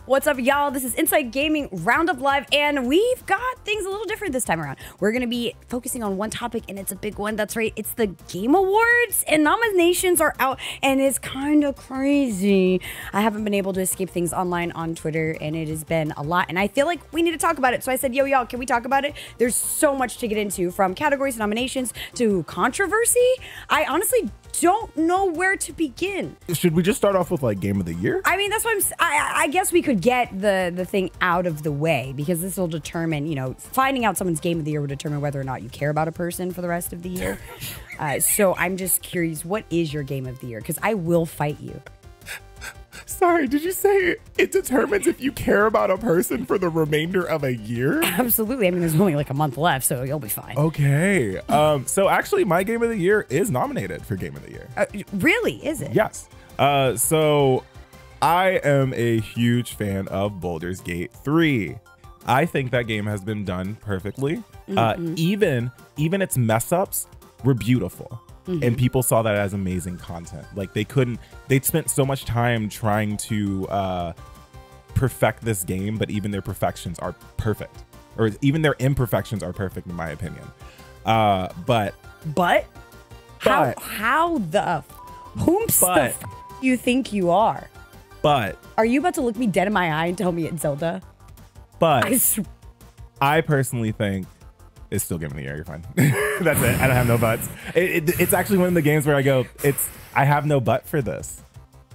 What's up, y'all? This is Inside Gaming Roundup Live, and we've got things a little different this time around. We're going to be focusing on one topic, and it's a big one. That's right. It's the Game Awards, and nominations are out, and it's kind of crazy. I haven't been able to escape things online on Twitter, and it has been a lot, and I feel like we need to talk about it. So I said, yo, y'all, can we talk about it? There's so much to get into, from categories, nominations, to controversy. I honestly don't know where to begin. Should we just start off with like Game of the Year? I mean, that's what I guess we could get the thing out of the way, because this will determine, you know, finding out someone's Game of the Year will determine whether or not you care about a person for the rest of the year. So I'm just curious, what is your Game of the Year? Because I will fight you. Sorry, did you say it determines if you care about a person for the remainder of a year? Absolutely. I mean, there's only like a month left, so you'll be fine. Okay. So actually, my Game of the Year is nominated for Game of the Year. Really? Is it? Yes. So I am a huge fan of Baldur's Gate 3. I think that game has been done perfectly. Even its mess ups were beautiful. And people saw that as amazing content. Like they'd spent so much time trying to perfect this game, but even their perfections are perfect, or even their imperfections are perfect in my opinion. But how the whomst the f you think you are? But are you about to look me dead in my eye and tell me it's Zelda? But I personally think it's still Game of the Year. You're fine. That's it. I don't have no buts. It's actually one of the games where I go, I have no butt for this.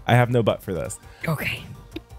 I have no butt for this. Okay.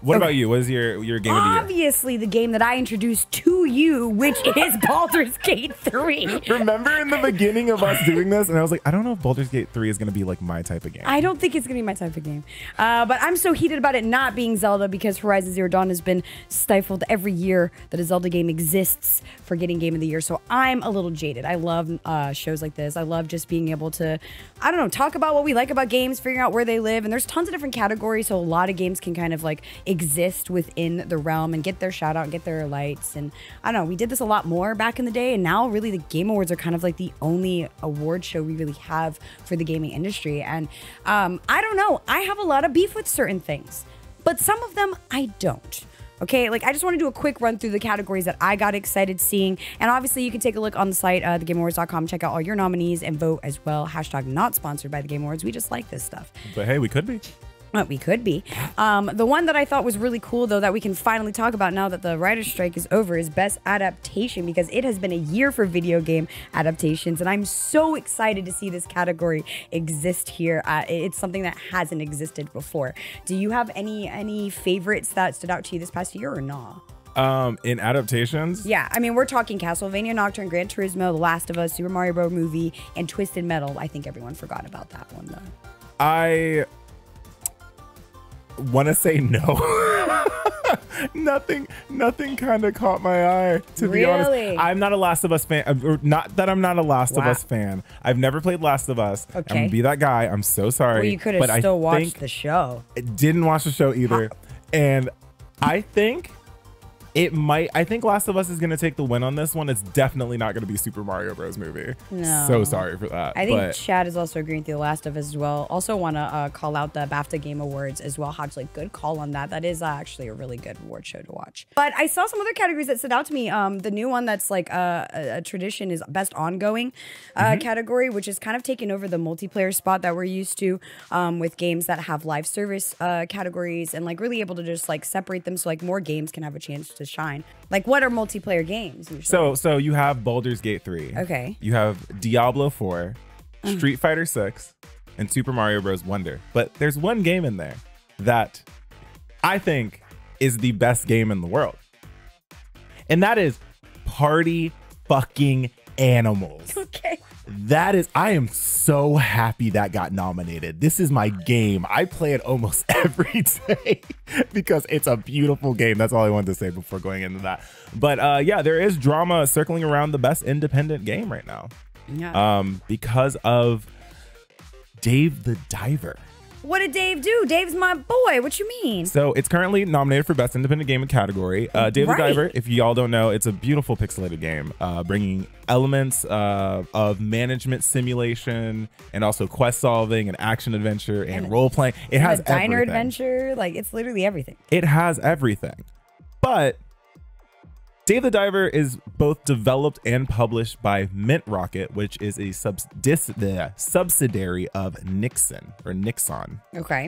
What about you? What is your Game of the Year? Obviously, the game that I introduced to you, which is Baldur's Gate 3. Remember in the beginning of us doing this, and I was like, I don't know if Baldur's Gate 3 is going to be like my type of game. I don't think it's going to be my type of game. But I'm so heated about it not being Zelda, because Horizon Zero Dawn has been stifled every year that a Zelda game exists for getting Game of the Year. So I'm a little jaded. I love shows like this. I love just being able to, I don't know, talk about what we like about games, figuring out where they live. And there's tons of different categories, so a lot of games can kind of like exist within the realm and get their shout out and get their lights. And I don't know, we did this a lot more back in the day, and now really the Game Awards are kind of like the only award show we really have for the gaming industry. And I don't know, I have a lot of beef with certain things, but some of them I don't. Okay, like I just want to do a quick run through the categories that I got excited seeing. And obviously you can take a look on the site, thegameawards.com, check out all your nominees and vote as well. Hashtag not sponsored by the Game Awards. We just like this stuff. But hey, we could be. We could be. The one that I thought was really cool, though, that we can finally talk about now that the writer's strike is over, is Best Adaptation, because it has been a year for video game adaptations, and I'm so excited to see this category exist here. It's something that hasn't existed before. Do you have any favorites that stood out to you this past year or not? In adaptations? Yeah, I mean, we're talking Castlevania Nocturne, Gran Turismo, The Last of Us, Super Mario Bros. Movie, and Twisted Metal. I think everyone forgot about that one, though. I want to say no. nothing kind of caught my eye, to be honest. I'm not a Last of Us fan, or not that I'm not a Last of Us fan. I've never played Last of Us. Okay. I'm gonna be that guy. I'm so sorry. Well, you could have still watched the show. I didn't watch the show either. And I think I think Last of Us is going to take the win on this one. It's definitely not going to be Super Mario Bros. Movie. No. So sorry for that. I think Chad is also agreeing with The Last of Us as well. Also want to call out the BAFTA Game Awards as well. Hodge, like, good call on that. That is actually a really good award show to watch. But I saw some other categories that stood out to me. The new one that's like a tradition is Best Ongoing category, which is kind of taking over the multiplayer spot that we're used to with games that have live service categories, and like really able to just like separate them so like more games can have a chance to shine. Like, what are multiplayer games usually? So you have Baldur's Gate 3. Okay. You have Diablo 4, Street Fighter 6, and Super Mario Bros. Wonder. But there's one game in there that I think is the best game in the world. And that is Party Fucking Animals. Okay. I am so happy that got nominated. This is my game. I play it almost every day because it's a beautiful game. That's all I wanted to say before going into that. But yeah, there is drama circling around the best independent game right now. Yeah. Because of Dave the Diver. What did Dave do? Dave's my boy. What you mean? So it's currently nominated for Best Independent Game category. Dave the Diver, if y'all don't know, it's a beautiful pixelated game, bringing elements of management simulation and also quest solving and action adventure and role playing. It has a diner everything. adventure. Like, it's literally everything. It has everything. But Dave the Diver is both developed and published by Mint Rocket, which is a subsidiary of Nixon. Okay.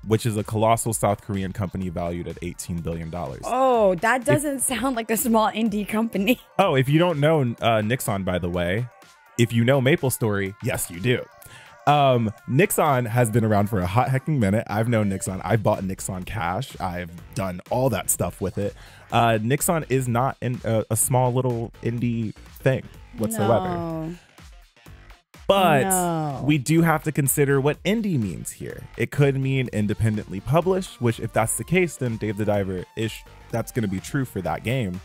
Which is a colossal South Korean company valued at $18 billion. Oh, that doesn't sound like a small indie company. Oh, if you don't know Nixon, by the way, if you know MapleStory, yes, you do. Nixon has been around for a hot hecking minute. I've known Nixon. I've bought Nixon cash. I've done all that stuff with it. Nixon is not a small little indie thing whatsoever. No. But we do have to consider what indie means here. It could mean independently published, which if that's the case, then Dave the Diver that's going to be true for that game.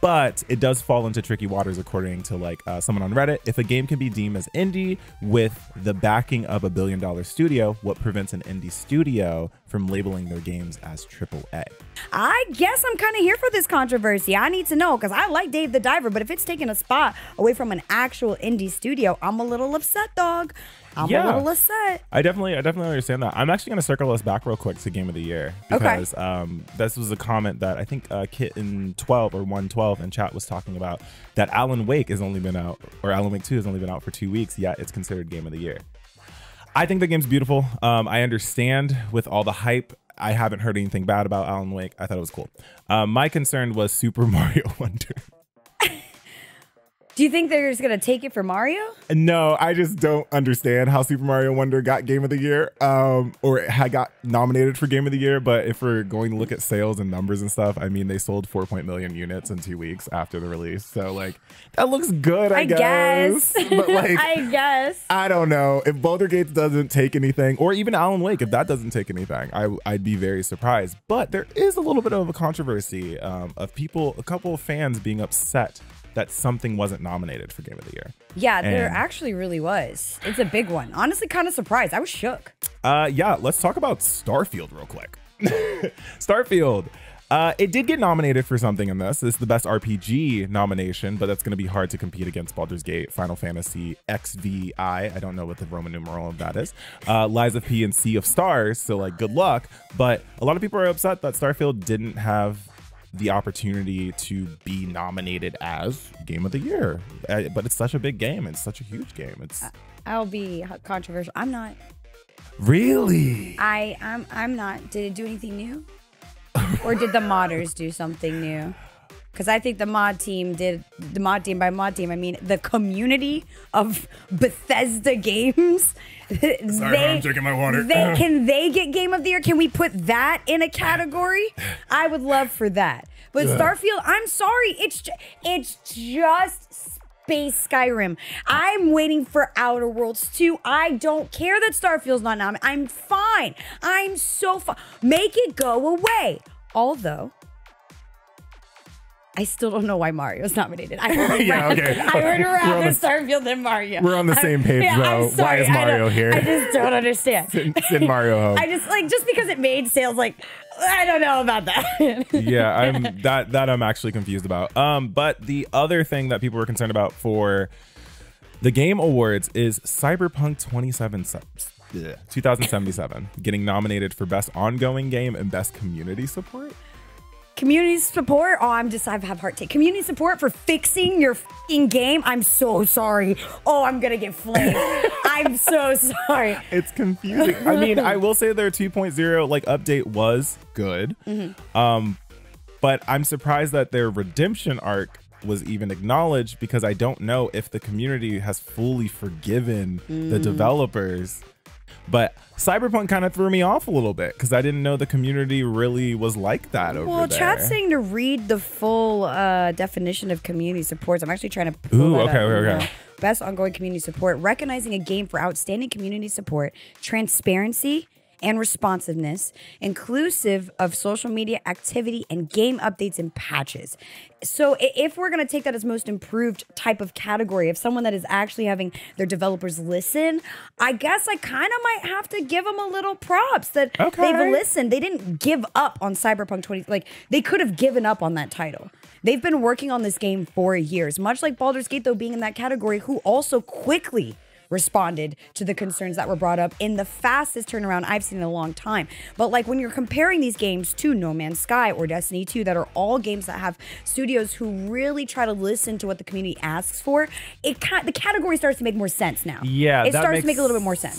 But it does fall into tricky waters, according to like someone on Reddit. If a game can be deemed as indie with the backing of $1 billion studio, what prevents an indie studio from labeling their games as AAA? I guess I'm kind of here for this controversy. I need to know because I like Dave the Diver, but if it's taking a spot away from an actual indie studio, I'm a little upset, dog. I'm a little upset. I definitely understand that. I'm actually going to circle us back real quick to Game of the Year because this was a comment that I think Kit in 12 or 112 in chat was talking about, that Alan Wake has only been out, or Alan Wake 2 has only been out for 2 weeks, yet it's considered Game of the Year. I think the game's beautiful. I understand with all the hype. I haven't heard anything bad about Alan Wake. I thought it was cool. My concern was Super Mario Wonder. Do you think they're just going to take it for Mario? No, I just don't understand how Super Mario Wonder got Game of the Year, or had got nominated for Game of the Year. But if we're going to look at sales and numbers and stuff, I mean, they sold 4 million units in 2 weeks after the release. So like, that looks good, I guess. But like, I guess. I don't know. If Boulder Gates doesn't take anything, or even Alan Wake, if that doesn't take anything, I'd be very surprised. But there is a little bit of a controversy of people, a couple of fans being upset that something wasn't nominated for Game of the Year. Yeah, there actually really was. It's a big one. Honestly, kind of surprised. I was shook. Yeah, let's talk about Starfield real quick. Starfield. It did get nominated for something in this. It's the best RPG nomination, but that's going to be hard to compete against Baldur's Gate, Final Fantasy XVI. I don't know what the Roman numeral of that is. Lies of P and Sea of Stars. So like, good luck. But a lot of people are upset that Starfield didn't have the opportunity to be nominated as Game of the Year, but it's such a big game. It's such a huge game. I'll be controversial. I'm not. Really? I'm not. Did it do anything new? Or did the modders do something new? Because I think the mod team did, by mod team, I mean the community of Bethesda games. Sorry, I'm drinking my water. Can they get Game of the Year? Can we put that in a category? I would love for that. But Starfield, I'm sorry, it's just space Skyrim. I'm waiting for Outer Worlds 2. I don't care that Starfield's not nominated. I'm fine. I'm so fine. Make it go away. Although, I still don't know why Mario's nominated. I would rather Starfield than Mario. We're on the same page, though. Why is Mario here? I just don't understand. Send Mario home. I just because it made sales, like, I don't know about that. Yeah, I'm actually confused about. But the other thing that people were concerned about for the Game Awards is Cyberpunk 2077 getting nominated for Best Ongoing Game and Best Community Support. Community support? Oh, I have heart take. Community support for fixing your f***ing game? I'm so sorry. Oh, I'm gonna get flamed. I'm so sorry. It's confusing. I mean, I will say their 2.0 like update was good. But I'm surprised that their redemption arc was even acknowledged, because I don't know if the community has fully forgiven the developers. But Cyberpunk kind of threw me off a little bit because I didn't know the community really was like that over there. Well, chat's saying to read the full definition of community supports. I'm actually trying to pull that up. Okay. Best ongoing community support, recognizing a game for outstanding community support, transparency, and responsiveness, inclusive of social media activity and game updates and patches. So if we're going to take that as most improved type of category of someone that is actually having their developers listen, I guess I kind of might have to give them a little props that they've listened. They didn't give up on Cyberpunk 20. Like, they could have given up on that title. They've been working on this game for years, much like Baldur's Gate, though, being in that category, who also quickly responded to the concerns that were brought up in the fastest turnaround I've seen in a long time. But like when you're comparing these games to No Man's Sky or Destiny 2, that are all games that have studios who really try to listen to what the community asks for, the category starts to make more sense now. Yeah, it starts to make a little bit more sense.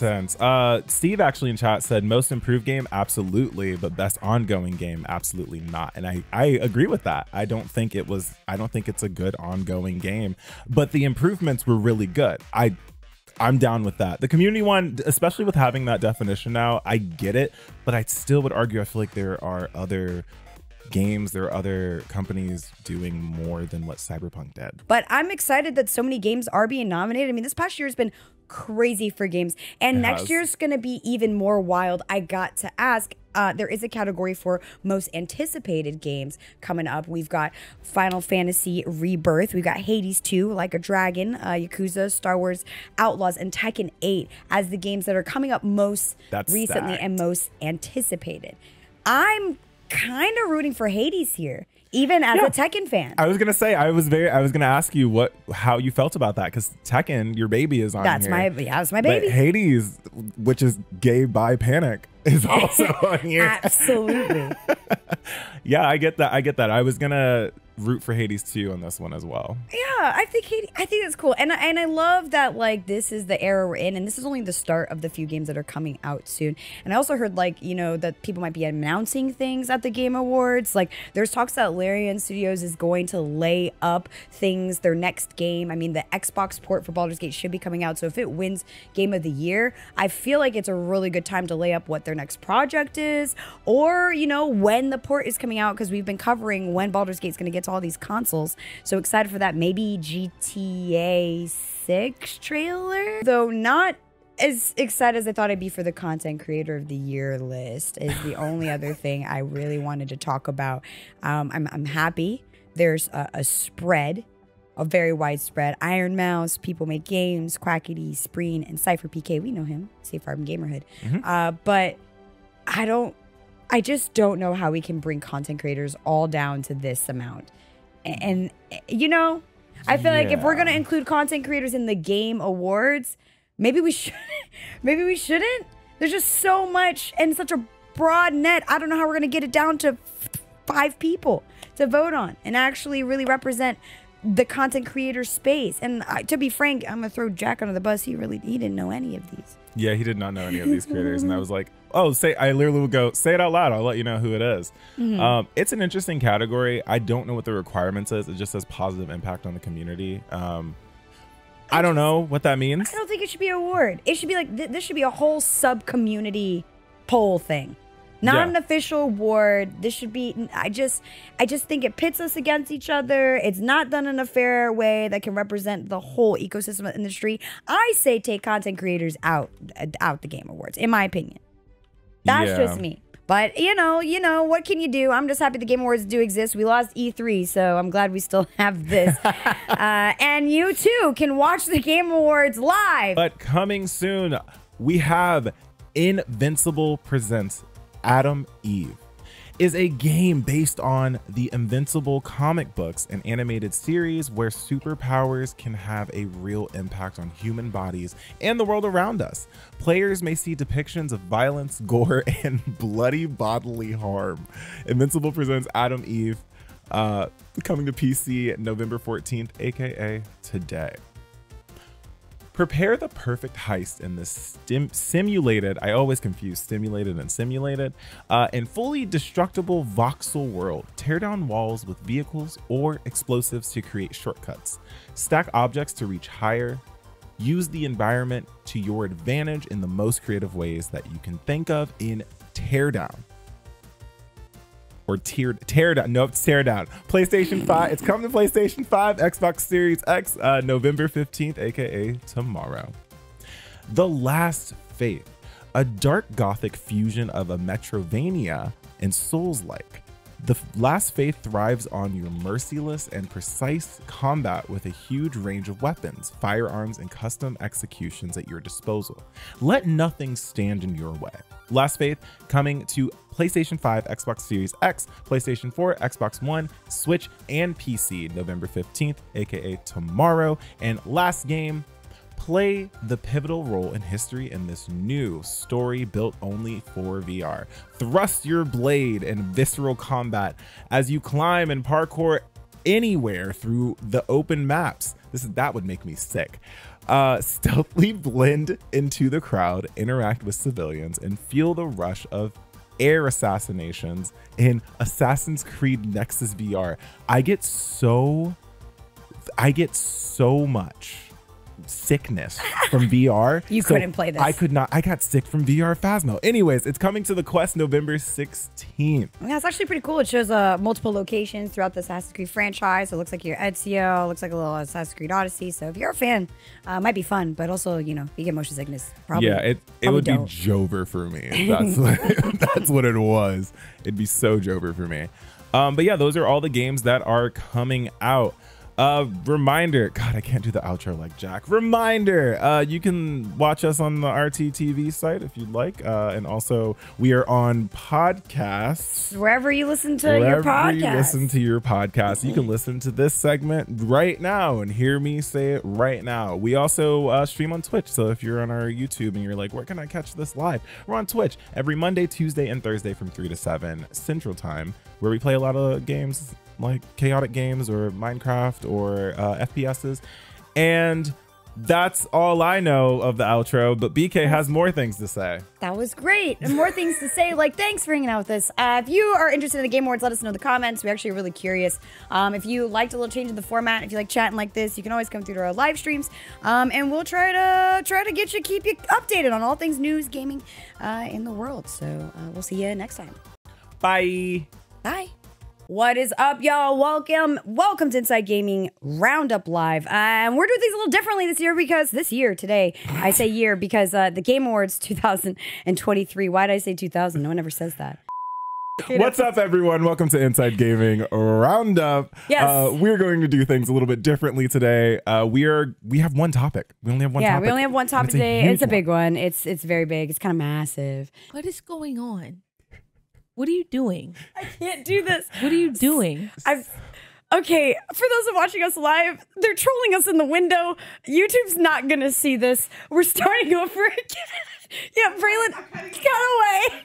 Steve actually in chat said most improved game, absolutely, but best ongoing game, absolutely not. And I agree with that. I don't think it's a good ongoing game, but the improvements were really good. I'm down with that. The community one, especially with having that definition now, I get it, but I still would argue I feel like there are other games, there are other companies doing more than what Cyberpunk did. But I'm excited that so many games are being nominated. I mean, this past year has been crazy for games, and next year's going to be even more wild. I got to ask, there is a category for most anticipated games coming up. We've got Final Fantasy Rebirth. We've got Hades 2, Like a Dragon, Yakuza, Star Wars Outlaws, and Tekken 8 as the games that are coming up most recently and most anticipated. I'm kind of rooting for Hades here, even as a Tekken fan. I was gonna say I was gonna ask you how you felt about that, because Tekken, your baby, is on that's here. That's my baby. But Hades, which is gay by Panic, is also on here. Absolutely. Yeah, I get that. I was gonna root for Hades 2 on this one as well. Yeah, I think that's cool. And I love that, like, this is the era we're in, and this is only the start of the few games that are coming out soon. And I also heard, like, you know, that people might be announcing things at the Game Awards. Like, there's talks that Larian Studios is going to lay up things, their next game. I mean, the Xbox port for Baldur's Gate should be coming out, so if it wins Game of the Year, I feel like it's a really good time to lay up what their next project is, or, you know, when the port is coming out, because we've been covering when Baldur's Gate's going to get to all these consoles. So excited for that. Maybe GTA 6 trailer, though not as excited as I thought I'd be for the Content Creator of the Year list. Is the only other thing I really wanted to talk about. I'm happy there's a spread, a very wide spread. Iron Mouse, People Make Games, Quackity, Spreen, and Cypher PK. We know him, Safe Harbor Gamerhood. But I just don't know how we can bring content creators all down to this amount. And you know, I feel like if we're gonna include content creators in the Game Awards, maybe we should. Maybe we shouldn't. There's just so much and such a broad net. I don't know how we're gonna get it down to 5 people to vote on and actually really represent the content creator space. And to be frank, I'm gonna throw Jack under the bus. He didn't know any of these. Yeah, he did not know any of these creators, and I was like, oh, I literally would go, say it out loud, I'll let you know who it is. It's an interesting category. I don't know what the requirements is. It just says positive impact on the community. I don't know what that means. I don't think it should be an award. It should be like, this should be a whole sub-community poll thing. Not an official award. This should be, I just think it pits us against each other. It's not done in a fair way that can represent the whole ecosystem of the industry. I say take content creators out the Game Awards, in my opinion. That's just me. But you know, what can you do? I'm just happy the Game Awards do exist. We lost E3, so I'm glad we still have this. And you too can watch the Game Awards live. But coming soon, we have Invincible Presents Adam Eve. Is a game based on the Invincible comic books, an animated series where superpowers can have a real impact on human bodies and the world around us. Players may see depictions of violence, gore, and bloody bodily harm. Invincible presents Adam Eve, coming to PC November 14th, aka today. Prepare the perfect heist in this simulated, I always confuse stimulated and simulated, and fully destructible voxel world. Tear down walls with vehicles or explosives to create shortcuts. Stack objects to reach higher. Use the environment to your advantage in the most creative ways that you can think of in Teardown. Or tear down. Nope, tear down. PlayStation 5. It's coming to PlayStation 5, Xbox Series X, November 15th, aka tomorrow. The Last Faith, a dark gothic fusion of a Metrovania and Souls-like. The Last Faith thrives on your merciless and precise combat with a huge range of weapons, firearms, and custom executions at your disposal. Let nothing stand in your way. Last Faith coming to PlayStation 5, Xbox Series X, PlayStation 4, Xbox One, Switch, and PC November 15th, aka tomorrow. And last game, play the pivotal role in history in this new story built only for VR. Thrust your blade in visceral combat as you climb and parkour anywhere through the open maps. That would make me sick. Stealthily blend into the crowd, interact with civilians, and feel the rush of air assassinations in Assassin's Creed Nexus VR. I get so much sickness from VR. You couldn't play this. I could not. I got sick from VR Phasmo. Anyways, it's coming to the Quest November 16th. Yeah, it's actually pretty cool. It shows multiple locations throughout the Assassin's Creed franchise. It looks like your Ezio. It looks like a little Assassin's Creed Odyssey. So if you're a fan, it might be fun, but also, you know, you get motion sickness. Probably. Yeah, it would be Jover for me. That's what it was. It'd be so Jover for me. But yeah, those are all the games that are coming out. Reminder, God, I can't do the outro like Jack. Reminder, you can watch us on the RTTV site if you'd like. And also we are on podcasts. Wherever you listen to your podcast. You can listen to this segment right now and hear me say it right now. We also stream on Twitch. So if you're on our YouTube and you're like, where can I catch this live? We're on Twitch every Monday, Tuesday, and Thursday from 3 to 7 Central Time, where we play a lot of games like chaotic games or Minecraft or FPSs. And that's all I know of the outro, but BK has more things to say. That was great. And more things to say, like, thanks for hanging out with us. If you are interested in the Game Awards, let us know in the comments. We're actually really curious. If you liked a little change in the format, if you like chatting like this, you can always come through to our live streams. And we'll try to keep you updated on all things news, gaming in the world. So we'll see you next time. Bye. Bye. What is up, y'all? Welcome to Inside Gaming Roundup Live. We're doing things a little differently this year because I say year because the Game Awards 2023. Why did I say 2000? No one ever says that. What's up, everyone? Welcome to Inside Gaming Roundup. Yes. We're going to do things a little bit differently today. We have one topic. We only have one topic. Yeah, we only have one topic today. It's a big one. It's very big. It's kind of massive. What is going on? What are you doing? I can't do this. What are you doing? Okay, for those of watching us live, they're trolling us in the window. YouTube's not gonna see this. We're starting over again. Yeah, Braylon, cut away.